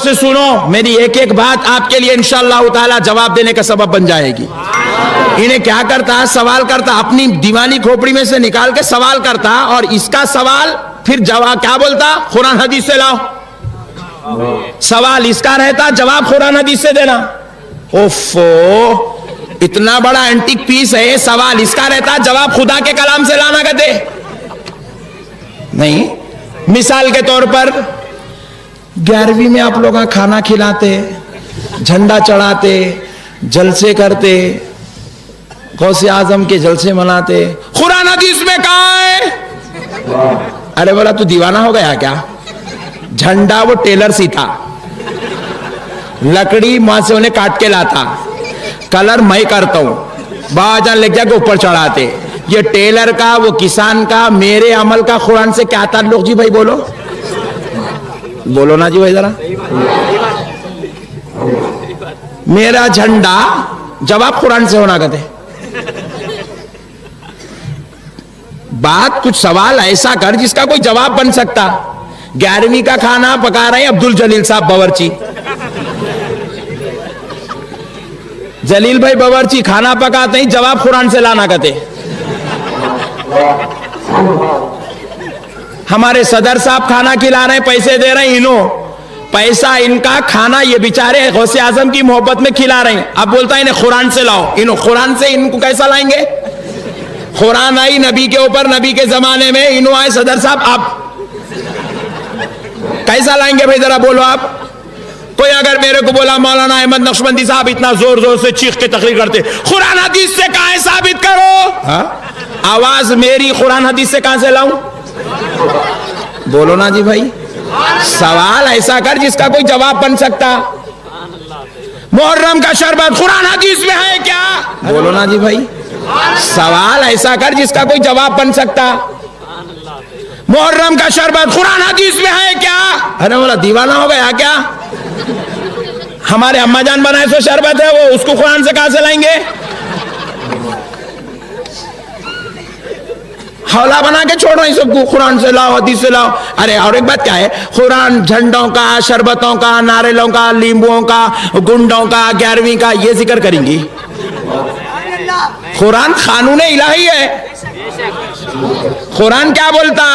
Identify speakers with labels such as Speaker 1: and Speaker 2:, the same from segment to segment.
Speaker 1: سے سنو, میری ایک ایک بات آپ کے لیے انشاءاللہ تعالی جواب دینے کا سبب بن جائے گی. انہیں کیا کرتا, سوال کرتا, اپنی دیوانی کھوپڑی میں سے نکال کے سوال کرتا, اور اس کا سوال پھر جواب کیا بولتا, قرآن حدیث سے لاؤ. سوال اس کا رہتا, جواب قرآن حدیث سے دینا. اوفو, اتنا بڑا اینٹک پیس ہے, سوال اس کا رہتا, جواب خدا کے کلام سے لانا کہتے نہیں. مثال کے طور پر 11ویں میں آپ لوگ کھانا کھلاتے, جھنڈا چڑھاتے, جلسے کرتے, غوث اعظم کے جلسے مناتے, قرآن حدیث میں کہاں ہے؟ ارے بولا تو دیوانہ ہو گیا کیا؟ جھنڈا وہ ٹیلر سی تھا, لکڑی وہاں سے انہیں کاٹ کے لاتا, کلر میں کرتا ہوں, بابا جان لے جا کے اوپر چڑھاتے. یہ ٹیلر کا, وہ کسان کا, میرے عمل کا قرآن سے کیا تعلق؟ جی بھائی بولو, بولو نا جی بھائی ذرا. میرا جھنڈا, جواب قرآن سے ہونا کہتے. بات کچھ سوال ایسا کر جس کا کوئی جواب بن سکتا. 11ویں کا کھانا پکا رہے ہیں عبد الجلیل صاحب باورچی, جلیل بھائی باورچی کھانا پکاتے ہیں, جواب قرآن سے لانا کہتے. ہمارے صدر صاحب کھانا کھلا رہے ہیں, پیسے دے رہے ہیں, انہوں پیسہ ان کا, کھانا یہ بیچارے غوث اعظم کی محبت میں کھلا رہے ہیں. اب بولتا ہے انہیں قرآن سے لاؤ, انہوں قرآن سے ان کو کیسا لائیں گے؟ قرآن آئی نبی کے اوپر, نبی کے زمانے میں, انہوں آئے صدر صاحب, آپ کیسا لائیں گے بھائی ذرا بولو آپ. کوئی اگر میرے کو بولا مولانا احمد نقشبندی صاحب اتنا زور زور سے چیخ کے تقریر کرتے, قرآن حدیث سے کہاں ثابت کرو, آواز میری قرآن حدیث سے کہاں سے لاؤں؟ بولو نا جی بھائی. سوال ایسا کر جس کا کوئی جواب بن سکتا. محرم کا شربت قرآن حدیث میں ہے کیا؟ بولو نا جی بھائی. سوال ایسا کر جس کا کوئی جواب بن سکتا. محرم کا شربت قرآن حدیث میں ہے کیا؟ ارے بولا دیوانہ ہو گیا کیا؟ ہمارے اما جان بنائے سو شربت ہے, وہ اس کو قرآن سے کہاں سے لائیں گے؟ حوالہ بنا کے چھوڑو ان سب کو, قرآن سے لاؤ, حدیث سے لاؤ. ارے اور ایک بات کیا ہے, قرآن جھنڈوں کا, شربتوں کا, ناریلوں کا, لیمبوؤں کا, گنڈوں کا, 11ویں کا یہ ذکر کریں گی. قرآن قانون الہی ہے. قرآن کیا بولتا,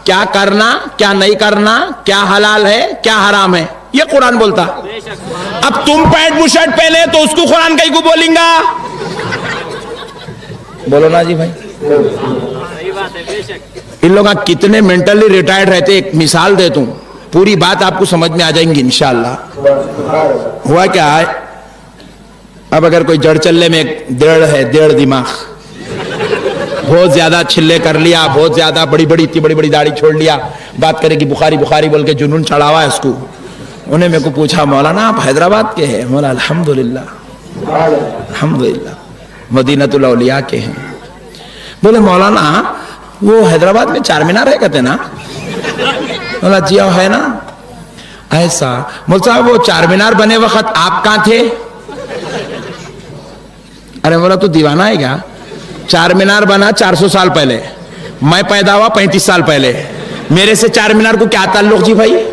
Speaker 1: کیا کرنا, کیا نہیں کرنا, کیا حلال ہے, کیا حرام ہے, یہ قرآن بولتا. اب تم پینٹ بشرٹ پہنے تو اس کو قرآن کہیں کو بولیں گا؟ بولو نا جی بھائی. ان لوگ کتنے مینٹلی ریٹائرڈ رہتے, ایک مثال دیتا ہوں, پوری بات آپ کو سمجھ میں آ جائیں گی انشاءاللہ. ہوا کیا ہے, اب اگر کوئی جڑ چلے میں ایک دیڑ ہے, دیڑ دماغ, بہت زیادہ چھلے کر لیا, بہت زیادہ بڑی بڑی اتنی بڑی بڑی داڑھی چھوڑ لیا, بات کرے کہ بخاری بخاری بول کے جنون چڑھا ہوا ہے اس کو. انہیں میرے کو پوچھا, مولانا آپ حیدرآباد کے ہیں؟ مولا الحمدللہ الحمدللہ مدینۃ الاولیاء کے ہیں. بولے مولانا وہ حیدرآباد میں 4 مینار ہے کہتے نا؟ مولا جی ہے نا. ایسا مولا صاحب وہ 4 مینار بنے وقت آپ کہاں تھے؟ ارے مولا تو دیوانہ ہے کیا؟ 4 مینار بنا 400 سال پہلے, میں پیدا ہوا 35 سال پہلے, میرے سے 4 مینار کو کیا تعلق جی بھائی؟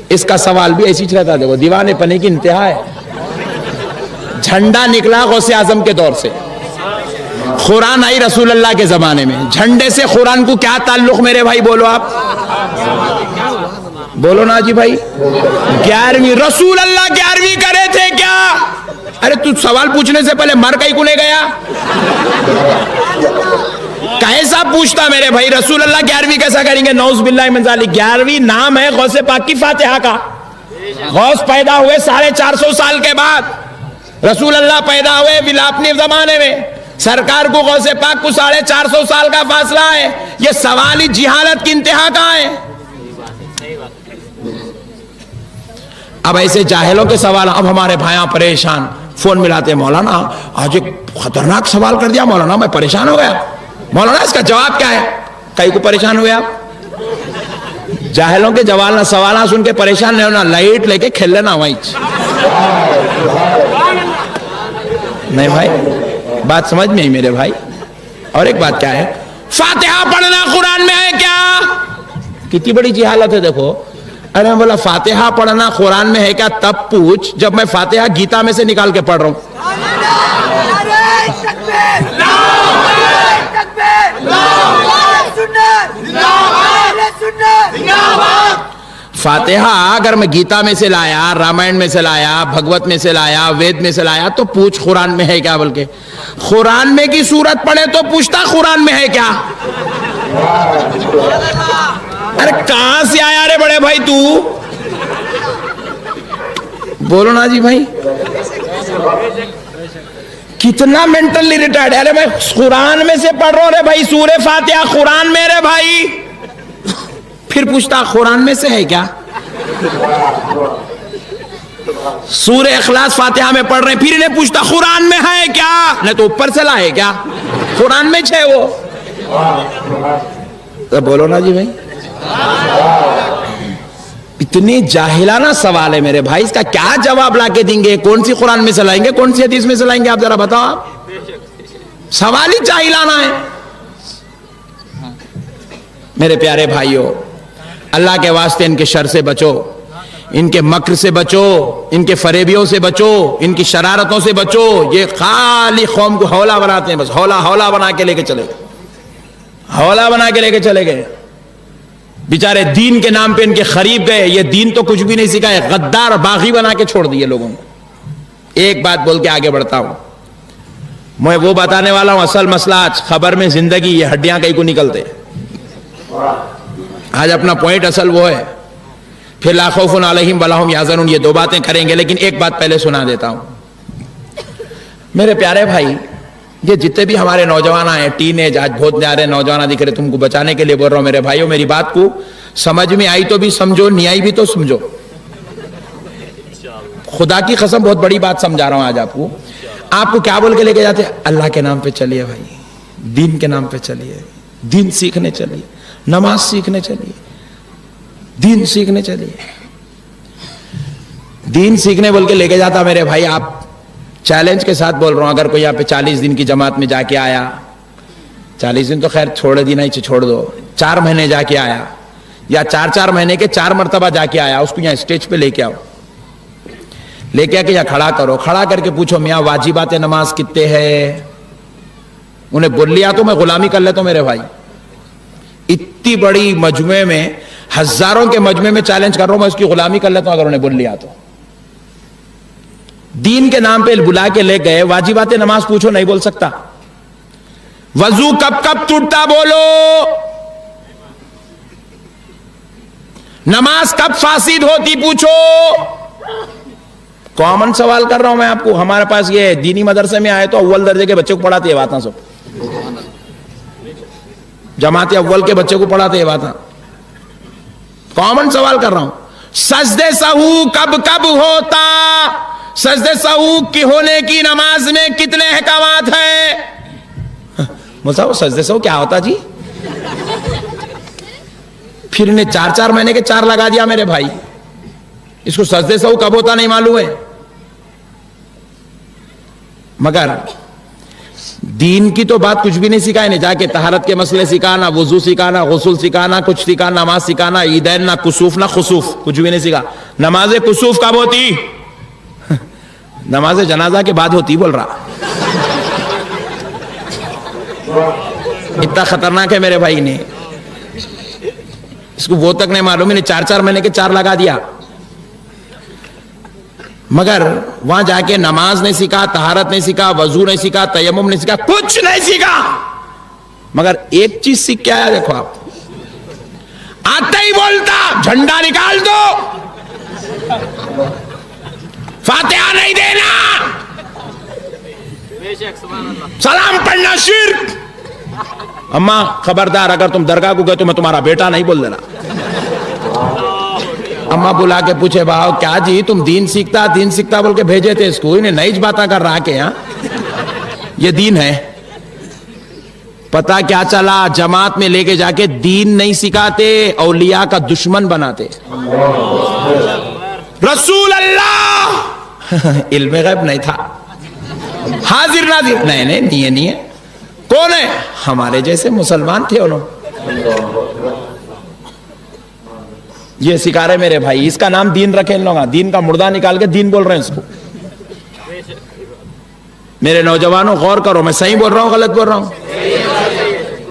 Speaker 1: اس کا سوال بھی ایسی رہتا, دیکھو دیوانے پنے کی انتہا ہے. جھنڈا نکلا غوث اعظم کے دور سے, قرآن آئی رسول اللہ کے زمانے میں, جھنڈے سے قرآن کو کیا تعلق میرے بھائی بولو آپ, بولو نا جی بھائی. 11ویں رسول اللہ 11ویں کرے تھے کیا؟ ارے تو سوال پوچھنے سے پہلے مر کہیں کو نہیں گیا؟ کیسا پوچھتا میرے بھائی, رسول اللہ 11ویں کیسا کریں گے؟ نعوذ باللہ من ذالک. 11ویں نام ہے غوث پاک کی فاتحہ کا. غوث پیدا ہوئے 450 سال کے بعد, رسول اللہ پیدا ہوئے اپنے زمانے میں, سرکار کو غوث پاک کو 450 سال کا فاصلہ ہے. یہ سوال ہی جہالت کی انتہا کا ہے. اب ایسے جاہلوں کے سوال, اب ہمارے بھائیاں پریشان, فون ملاتے, مولانا آج ایک خطرناک سوال کر دیا مولانا, میں پریشان ہو گیا. مولانا اس کا جواب کیا ہے؟ کئی کو پریشان ہوئے آپ. جاہلوں کے سوالات سن کے پریشان نہیں ہونا, لائٹ لے کے کھیل لینا وہیں. نہیں بھائی, بات سمجھ میں ہی میرے بھائی. اور ایک بات کیا ہے, فاتحہ پڑھنا قرآن میں ہے کیا؟ کتنی بڑی جہالت ہے دیکھو. ارے میں بولا فاتحہ پڑھنا قرآن میں ہے کیا؟ تب پوچھ جب میں فاتحہ گیتا میں سے نکال کے پڑھ رہا ہوں. فاتحہ اگر میں گیتا میں سے لایا، رامائن میں سے لایا، بھگوت میں سے لایا، وید میں سے لایا تو پوچھ قرآن میں ہے کیا. بلکہ قرآن میں کی سورت پڑھے تو پوچھتا قرآن میں ہے کیا. ارے کہاں سے آیا رے بڑے بھائی تو؟ بولو نا جی بھائی، کتنا مینٹلی ریٹائرڈ ہے. ارے میں قرآن میں سے پڑھ رہا ہوں رے بھائی، سورہ فاتحہ قرآن میں رے بھائی. پھر پوچھتا قرآن میں سے ہے کیا. سورہ اخلاص فاتحہ میں پڑھ رہے ہیں، پھر انہیں پوچھتا قرآن میں ہے کیا. نہیں تو اوپر سے لائے کیا، قرآن میں چھے وہ. تو بولو نا جی بھائی، اتنی جاہلانہ سوال ہے میرے بھائی، اس کا کیا جواب لا کے دیں گے؟ کون سی قرآن میں سے لائیں گے، کون سی حدیث میں سے لائیں گے؟ آپ ذرا بتاؤ. آپ سوال ہی جاہلانہ ہے. میرے پیارے بھائیوں، اللہ کے واسطے ان کے شر سے بچو، ان کے مکر سے بچو، ان کے فریبیوں سے بچو، ان کی شرارتوں سے بچو. یہ خالی قوم کو حولا بناتے ہیں، بس حولا بنا کے لے کے چلے گئے، حولا بنا کے لے کے چلے گئے. بیچارے دین کے نام پہ ان کے قریب گئے، یہ دین تو کچھ بھی نہیں سکھائے، غدار باغی بنا کے چھوڑ دیے لوگوں کو. ایک بات بول کے آگے بڑھتا ہوں، میں وہ بتانے والا ہوں اصل مسئلہ. آج خبر میں زندگی، یہ ہڈیاں کہیں کو نکلتے. آج اپنا پوائنٹ اصل وہ ہے. پھر لا خوف علیہم ولا ہم یحزنون، یہ دو باتیں کریں گے، لیکن ایک بات پہلے سنا دیتا ہوں. میرے پیارے بھائی، یہ جتنے بھی ہمارے نوجوان ہیں، ٹین ایج، آج بہت پیارے نوجوان دکھ رہے، تم کو بچانے کے لیے بول رہا ہوں. میرے بھائیوں، میری بات کو سمجھ میں آئی تو بھی سمجھو، نہیں آئی بھی تو سمجھو. خدا کی قسم بہت بڑی بات سمجھا رہا ہوں آج آپ کو. آپ کو کیا بول کے لے کے جاتے ہیں؟ اللہ کے نام پہ چلیے بھائی، دین کے نام پہ چلیے، دین سیکھنے چلیے، نماز سیکھنے چلیے، دین سیکھنے چلیے. دین سیکھنے بول کے لے کے جاتا. میرے بھائی، آپ چیلنج کے ساتھ بول رہا ہوں، اگر کوئی یہاں پہ 40 دن کی جماعت میں جا کے آیا، 40 دن تو خیر چھوڑ دینا ہی چھوڑ دو، 4 مہینے جا کے آیا، یا 4 مہینے کے 4 مرتبہ جا کے آیا، اس کو یہاں اسٹیج پہ لے کے آؤ، لے کے آ کے یہاں کھڑا کرو، کھڑا کر کے پوچھو میاں واجبات نماز کتنے ہیں. انہیں بول لیا تو میں غلامی کر لیتا ہوں. میرے بھائی، اتنی بڑی مجمع میں، ہزاروں کے مجمع میں چیلنج کر رہا ہوں، میں اس کی غلامی کر لیتا ہوں اگر انہیں بول لیا تو. دین کے نام پہ بلا کے لے گئے، واجبات نماز پوچھو، نہیں بول سکتا. وضو کب کب ٹوٹتا بولو، نماز کب فاسد ہوتی پوچھو. کامن سوال کر رہا ہوں میں آپ کو. ہمارے پاس یہ دینی مدرسے میں آئے تو اول درجے کے بچے کو پڑھاتے ہیں باتاں، سب جماعت اول کے بچے کو پڑھاتے ہیں باتاں. کامن سوال کر رہا ہوں. سجدے سہو کب کب ہوتا، سجدے سہو کی ہونے کی نماز میں کتنے احکامات ہیں؟ مصعب سجدے سہو کیا ہوتا جی؟ پھر انہیں 4 مہینے کے 4 لگا دیا. میرے بھائی، اس کو سجدے سہو کب ہوتا نہیں معلوم ہے. مگر دین کی تو بات کچھ بھی نہیں سکھائے. نے جا کے طہارت کے مسئلے سکھانا، وضو سکھانا، غسل سکھانا، کچھ سکھانا، نماز سکھانا، عیدین نہ کسوف نہ خسوف، کچھ بھی نہیں سکھا. نماز کسوف کب ہوتی؟ نماز جنازہ کے بعد ہوتی بول رہا. اتنا خطرناک ہے میرے بھائی. نے اس کو وہ تک نہیں معلوم، نے 4 مہینے کے 4 لگا دیا. مگر وہاں جا کے نماز نہیں سیکھا، طہارت نہیں سیکھا، وضو نہیں سیکھا، تیمم نہیں سیکھا، کچھ نہیں سیکھا. مگر ایک چیز سیکھ کے آیا. دیکھو آپ، آتا ہی بولتا جھنڈا نکال دو، فاتحہ نہیں دینا، سلام پڑھنا شرک. اماں خبردار، اگر تم درگاہ کو گئے تو میں تمہارا بیٹا نہیں بول دینا. اماں بلا کے پوچھے بھاؤ کیا جی تم دین سیکھتا بول کے بھیجے تھے اس کو، انہیں نئی باتیں کر رہا کہ ہاں یہ دین ہے. پتا کیا چلا، جماعت میں لے کے جا کے دین نہیں سکھاتے، اولیاء کا دشمن بناتے. رسول اللہ علم غیب نہیں تھا، حاضر ناظر نہیں ہے. کون ہے؟ ہمارے جیسے مسلمان تھے انہوں. یہ سکھا رہے میرے بھائی, اس کا نام دین رکھے ان لوگ, دین کا مردہ نکال کے دین بول رہے ہیں اس کو. میرے نوجوانوں غور کرو, میں صحیح بول رہا ہوں غلط بول رہا ہوں؟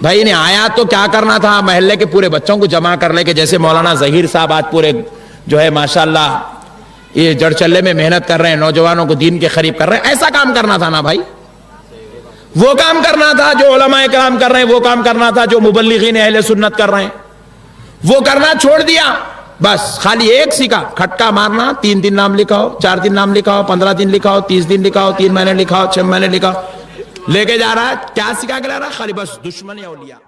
Speaker 1: بھائی نے آیا تو کیا کرنا تھا, محلے کے پورے بچوں کو جمع کر لے کے, جیسے مولانا ظہیر صاحب آج پورے جو ہے ماشاءاللہ یہ جڑ چلے میں محنت کر رہے ہیں, نوجوانوں کو دین کے قریب کر رہے ہیں, ایسا کام کرنا تھا نا بھائی. وہ کام کرنا تھا جو علماء کرام کر رہے ہیں, وہ کام کرنا تھا جو مبلغین اہل سنت کر رہے ہیں, وہ کرنا چھوڑ دیا. بس خالی ایک سیکھا, کھٹکا مارنا, 3 دن نام لکھاؤ, 4 دن نام لکھاؤ, 15 دن لکھاؤ, 30 دن لکھاؤ, 3 مہینے لکھاؤ, 6 مہینے لکھاؤ, لے کے جا رہا ہے. کیا سکھا کے لا رہا ہے؟ خالی بس دشمنی اولیاء.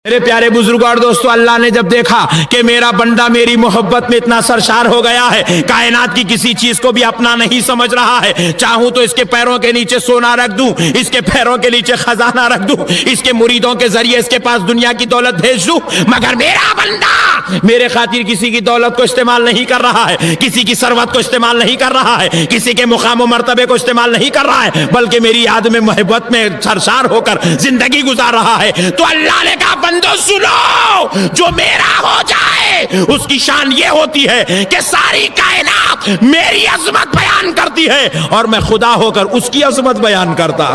Speaker 1: میرے پیارے بزرگوں اور دوستو, اللہ نے جب دیکھا کہ میرا بندہ میری محبت میں اتنا سرشار ہو گیا ہے, کائنات کی کسی چیز کو بھی اپنا نہیں سمجھ رہا ہے, چاہوں تو اس کے پیروں کے نیچے سونا رکھ دوں, اس کے پیروں کے نیچے خزانہ رکھ دوں, اس کے مریدوں کے ذریعے اس کے پاس دنیا کی دولت بھیج دوں, مگر میرا بندہ میرے خاطر کسی کی دولت کو استعمال نہیں کر رہا ہے, کسی کی ثروت کو استعمال نہیں کر رہا ہے, کسی کے مقام و مرتبے کو استعمال نہیں کر رہا ہے, بلکہ میری یاد میں محبت میں سرشار ہو کر زندگی گزار رہا ہے. تو اللہ نے کہا بندو سنو, جو میرا ہو جائے اس کی شان یہ ہوتی ہے کہ ساری کائنات میری عظمت بیان کرتی ہے اور میں خدا ہو کر اس کی عظمت بیان کرتا.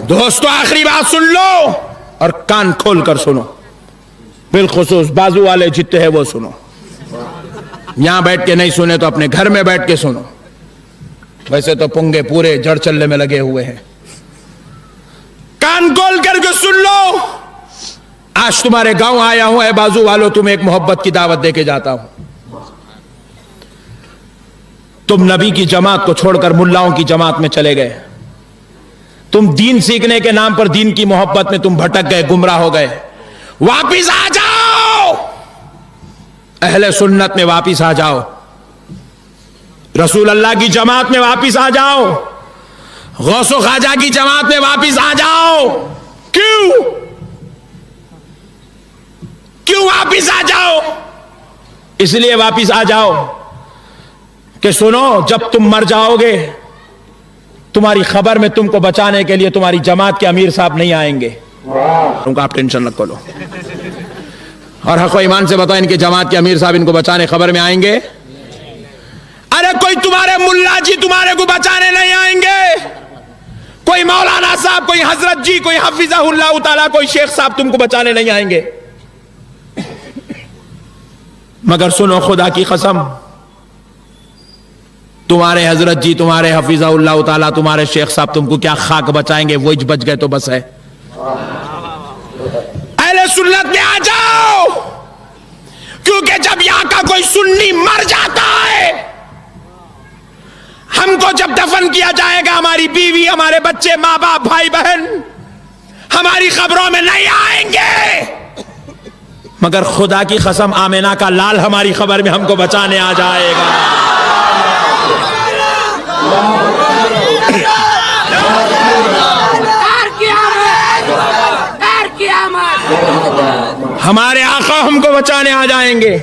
Speaker 1: دوستو آخری بات سن لو اور کان کھول کر سنو, بالخصوص بازو والے جتنے ہیں وہ سنو, یہاں بیٹھ کے نہیں سنے تو اپنے گھر میں بیٹھ کے سنو. ویسے تو پنگے پورے جڑ چلنے میں لگے ہوئے ہیں, کان کھول کر کے سن لو. آج تمہارے گاؤں آیا ہوں, اے بازو والوں تمہیں ایک محبت کی دعوت دے کے جاتا ہوں. تم نبی کی جماعت کو چھوڑ کر ملاؤں کی جماعت میں چلے گئے, تم دین سیکھنے کے نام پر دین کی محبت میں تم بھٹک گئے, گمراہ ہو گئے. واپس آ جاؤ, اہل سنت میں واپس آ جاؤ, رسول اللہ کی جماعت میں واپس آ جاؤ, غوث و خواجہ کی جماعت میں واپس آ جاؤ. کیوں واپس آ جاؤ؟ اس لیے واپس آ جاؤ کہ سنو, جب تم مر جاؤ گے تمہاری خبر میں تم کو بچانے کے لیے تمہاری جماعت کے امیر صاحب نہیں آئیں گے. ان کو آپ ٹینشن رکھو لو, اور حق و ایمان سے بتائیں ان کے جماعت کے امیر صاحب ان کو بچانے خبر میں آئیں گے؟ ارے کوئی تمہارے ملا جی تمہارے کو بچانے نہیں آئیں گے, کوئی مولانا صاحب, کوئی حضرت جی, کوئی حفظہ اللہ تعالیٰ, کوئی شیخ صاحب تم کو بچانے نہیں آئیں گے. مگر سنو خدا کی قسم, تمہارے حضرت جی, تمہارے حفظہ اللہ تعالیٰ, تمہارے شیخ صاحب تم کو کیا خاک بچائیں گے, وہی بچ گئے تو بس ہے. اہل سنت میں آ جاؤ, کیونکہ جب یہاں کا کوئی سنی مر جاتا ہے, ہم کو جب دفن کیا جائے گا, ہماری بیوی, ہمارے بچے, ماں باپ, بھائی بہن ہماری خبروں میں نہیں آئیں گے, مگر خدا کی قسم آمینہ کا لال ہماری خبر میں ہم کو بچانے آ جائے گا. ہمارے آقا ہم کو بچانے آ جائیں گے.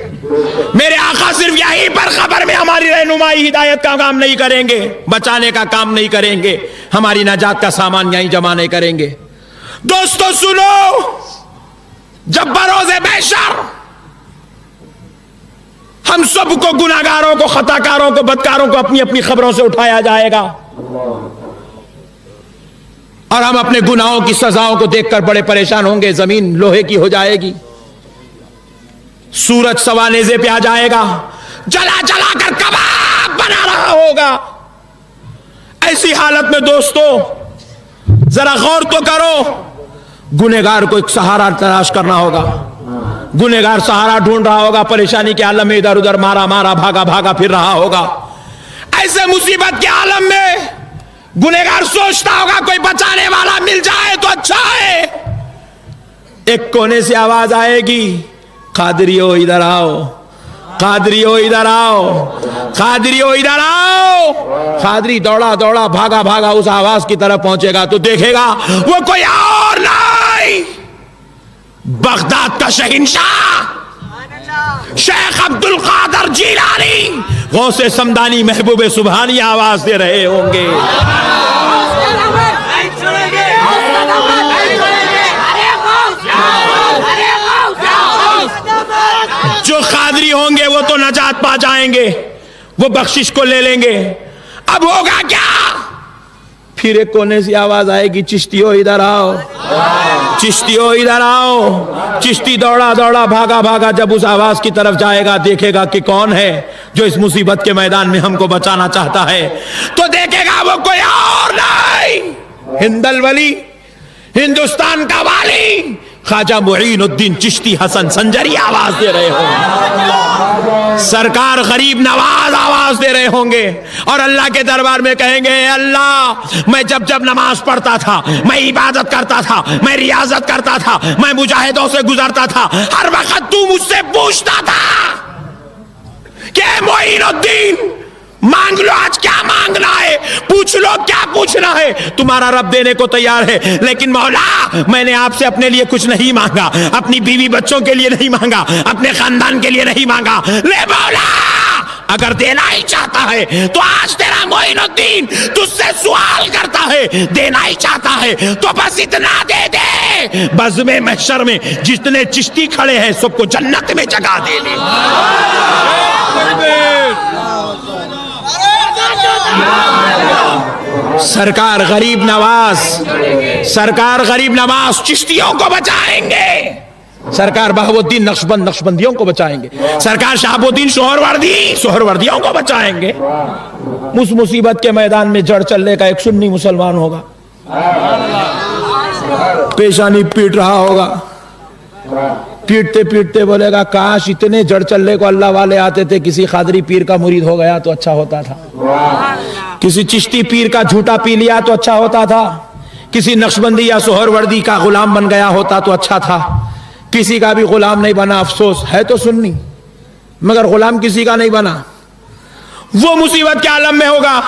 Speaker 1: میرے آقا صرف یہیں پر خبر میں ہماری رہنمائی ہدایت کا کام نہیں کریں گے, بچانے کا کام نہیں کریں گے, ہماری نجات کا سامان یہیں جمع نہیں کریں گے. دوستو سنو, جب بروز محشر ہم سب کو, گناہگاروں کو, خطاکاروں کو, بدکاروں کو اپنی اپنی خبروں سے اٹھایا جائے گا, اور ہم اپنے گناہوں کی سزاؤں کو دیکھ کر بڑے پریشان ہوں گے. زمین لوہے کی ہو جائے گی, سورج سوا نیزے پہ آ جائے گا, جلا جلا کر کباب بنا رہا ہوگا. ایسی حالت میں دوستو ذرا غور تو کرو, گنہگار کو ایک سہارا تلاش کرنا ہوگا, گنہگار سہارا ڈھونڈ رہا ہوگا, پریشانی کے عالم میں ادھر ادھر مارا مارا بھاگا بھاگا پھر رہا ہوگا. ایسے مصیبت کے عالم میں گنہگار سوچتا ہوگا کوئی بچانے والا مل جائے تو اچھا ہے. ایک کونے سے آواز آئے گی, قادریو ادھر آؤ, قادریو ادھر آؤ, قادریو ادھر آؤ. قادری دوڑا دوڑا بھاگا بھاگا اس آواز کی طرف پہنچے گا تو دیکھے گا وہ کوئی اور نہیں, بغداد کا شہنشاہ شیخ عبد القادر جیلانی, غوث سمدانی, محبوب سبحانی آواز دے رہے ہوں گے. نجات پا جائیں گے, وہ بخشش کو لے لیں گے. اب ہوگا کیا؟ پھر ایک کونے سے آواز آئے گی, چشتیو ادھر آؤ, چشتیو ادھر آؤ. چشتی دوڑا دوڑا بھاگا بھاگا جب اس آواز کی طرف جائے گا, دیکھے گا کہ کون ہے جو اس مصیبت کے میدان میں ہم کو بچانا چاہتا ہے, تو دیکھے گا وہ کوئی اور نہیں, ہند الولی, ہندوستان کا والی خواجہ معین الدین چشتی حسن سنجری آواز دے رہے ہوں, سرکار غریب نواز آواز دے رہے ہوں گے, اور اللہ کے دربار میں کہیں گے, اے اللہ میں جب جب نماز پڑھتا تھا, میں عبادت کرتا تھا, میں ریاضت کرتا تھا, میں مجاہدوں سے گزرتا تھا, ہر وقت تو مجھ سے پوچھتا تھا کہ معین الدین مانگ لو, آج کیا مانگنا ہے, پوچھ لو کیا پوچھنا ہے, تمہارا رب دینے کو تیار ہے. لیکن مولا میں نے آپ سے اپنے لیے کچھ نہیں مانگا, اپنی بیوی بچوں کے لیے نہیں مانگا, اپنے خاندان کے لیے نہیں مانگا. لے مولا اگر دینا ہی چاہتا ہے تو آج تیرا معین الدین تجھ سے سوال کرتا ہے, دینا ہی چاہتا ہے تو بس اتنا دے دے, بزم محشر میں جتنے چشتی کھڑے ہیں سب کو جنت میں جگہ دے دے. سرکار غریب نواز, سرکار غریب نواز چشتیوں کو بچائیں گے, سرکار بہاؤ الدین نقشبند نقشبندیوں کو بچائیں گے, سرکار شہاب الدین سہروردیوں کو بچائیں گے. اس مصیبت کے میدان میں جڑ چلنے کا ایک سنی مسلمان ہوگا, پیشانی پیٹ رہا ہوگا, پیٹتے پیٹتے بولے گا, کاش اتنے جڑ چلے کو اللہ والے آتے تھے, کسی قادری پیر کا مرید ہو گیا تو اچھا ہوتا تھا, کسی چشتی پیر کا جھوٹا پی لیا تو اچھا ہوتا تھا, کسی نقشبندی یا سہروردی کا غلام بن گیا ہوتا تو اچھا تھا. کسی کا بھی غلام نہیں بنا, افسوس ہے تو سنی مگر غلام کسی کا نہیں بنا. وہ مصیبت کے عالم میں ہوگا,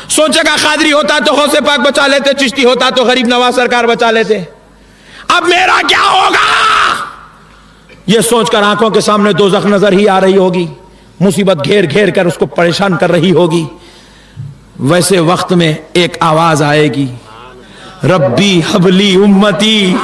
Speaker 1: سوچے گا قادری ہوتا تو غوث پاک بچا لیتے, چشتی ہوتا تو غریب نواز سرکار بچا لیتے, اب میرا کیا ہوگا؟ یہ سوچ کر آنکھوں کے سامنے دوزخ نظر ہی آ رہی ہوگی, مصیبت گھیر گھیر کر اس کو پریشان کر رہی ہوگی. ویسے وقت میں ایک آواز آئے گی, ربی حبلی امتی,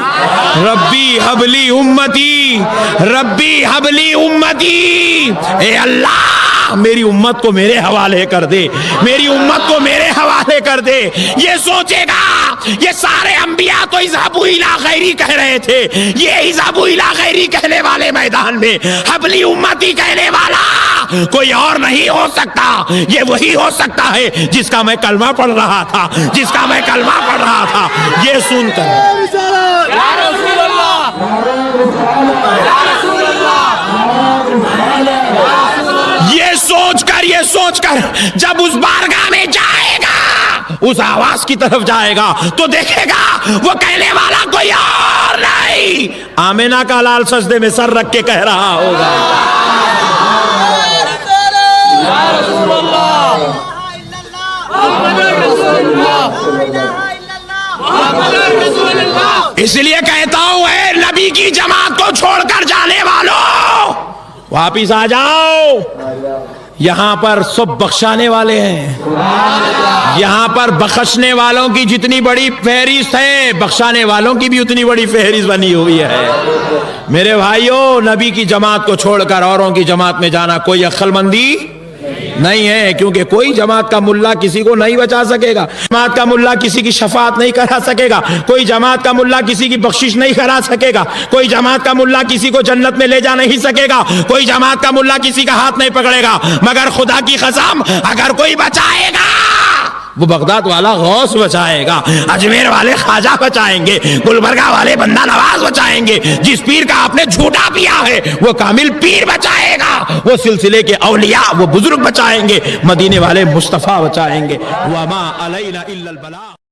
Speaker 1: ربی حبلی امتی, ربی حبلی امتی, اے اللہ میری امت کو میرے حوالے کر دے, میری امت کو میرے حوالے کر دے. یہ سوچے گا یہ سارے انبیاء تو اذهبوا الی غیری کہہ رہے تھے, یہ اذهبوا الی غیری کہنے والے میدان میں حبلی امتی کہنے والا کوئی اور نہیں ہو سکتا, یہ وہی ہو سکتا ہے جس کا میں کلمہ پڑھ رہا تھا, جس کا میں کلمہ پڑھ رہا تھا. یہ سن کر یا رسول اللہ, یہ سوچ کر جب اس بارگاہ میں جائے گا, اس آواز کی طرف جائے گا تو دیکھے گا وہ کہنے والا کوئی اور نہیں, آمینہ کا لال سجدے میں سر رکھ کے کہہ رہا ہوگا, یا رسول اللہ, اس لیے کہتا ہوں اے نبی کی جماعت کو چھوڑ کر جانے والوں, واپس آ جاؤ. یہاں پر سب بخشانے والے ہیں, یہاں پر بخشنے والوں کی جتنی بڑی فہرست ہے, بخشانے والوں کی بھی اتنی بڑی فہرست بنی ہوئی ہے. میرے بھائیوں, نبی کی جماعت کو چھوڑ کر اوروں کی جماعت میں جانا کوئی عقل مندی نہیں ہے, کیونکہ کوئی جماعت کا ملا کسی کو نہیں بچا سکے گا, جماعت کا ملا کسی کی شفاعت نہیں کرا سکے گا, کوئی جماعت کا ملا کسی کی بخشش نہیں کرا سکے گا, کوئی جماعت کا ملا کسی کو جنت میں لے جا نہیں سکے گا, کوئی جماعت کا ملا کسی کا ہاتھ نہیں پکڑے گا, مگر خدا کی قسم اگر کوئی بچائے گا وہ بغداد والا غوث بچائے گا, اجمیر والے خواجہ بچائیں گے, گلبرگہ والے بندہ نواز بچائیں گے, جس پیر کا آپ نے جھوٹا پیا ہے وہ کامل پیر بچائے گا, وہ سلسلے کے اولیاء وہ بزرگ بچائیں گے, مدینے والے مصطفیٰ بچائیں گے. وما علینا الا البلاغ.